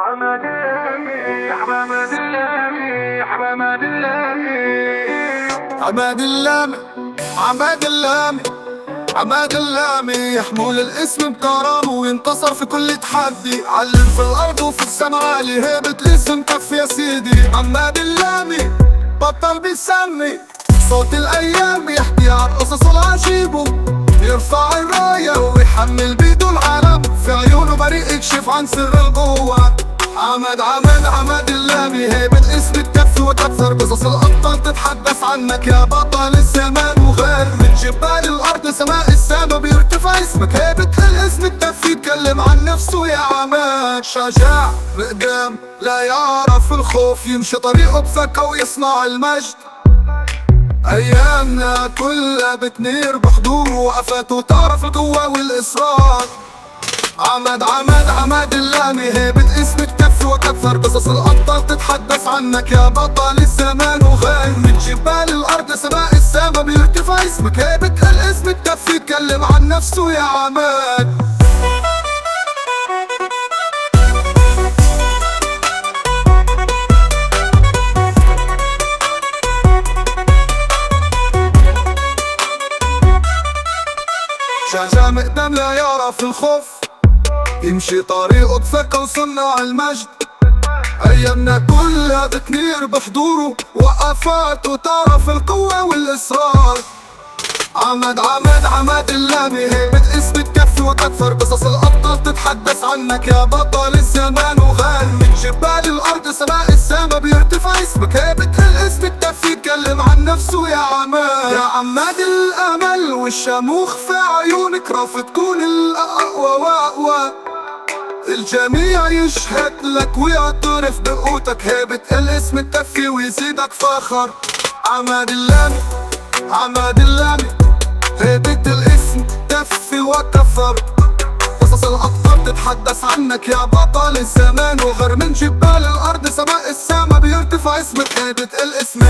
عماد اللامي عماد اللامي عماد اللامي عماد اللامي عماد اللامي عماد اللامي يحمل الاسم بكرامه وينتصر في كل تحدي، علم في الارض وفي السما عالي، هيبة الاسم كف يا سيدي. عماد اللامي بطل بيسمي صوت الايام، يحكي عن قصصه العجيبه، يرفع الرايه ويحمل بيده العالم، في عيونه بريء يكشف عن سر القوة. عماد اللامي هيبة الاسم تكفي وتكثر، قصص الأبطال تتحدث عنك يا بطل الزمان، وغير من جبال الأرض سماء السما بيرتفع اسمك، هيبة الاسم تكفي يتكلم عن نفسه يا عماد. شجاع مقدام لا يعرف الخوف، يمشي طريقه بثقة ويصنع المجد، أيامنا كلها بتنير بحضوره وقفاته، تعرف القوة والإصرار. عماد اللامي هيبة اسم تكفي وتكثر، قصص الأبطال تتحدث عنك يا بطل الزمان، وغير من جبال الأرض سماء السما بيرتفع اسمك، هيبة الاسم تكفي يتكلم عن نفسه يا عماد. شجاع مقدام لا يعرف الخوف، يمشي طريقه بثقة وصنع المجد، أيامنا كلها بتنير بحضوره وقفاته، تعرف القوة والإصرار. عماد اللامي هيبة اسم تكفي وتكثر، قصص الأبطال تتحدث عنك يا بطل الزمان، وغير من جبال الأرض سماء السما بيرتفع اسمك، هيبة الاسم تكفي يتكلم عن نفسه يا عماد. يا عماد الأمل والشموخ في عيونك، رافض تكون الأقوى وأقوى، الجميع يشهد لك ويعترف بقوتك، هيبة الاسم تكفي ويزيدك فخر. عماد اللامي هيبة الاسم تكفي وكثر، قصص الأبطال تتحدث عنك يا بطل الزمان، وغير من جبال الأرض سماء السما بيرتفع اسمك، هيبة الاسم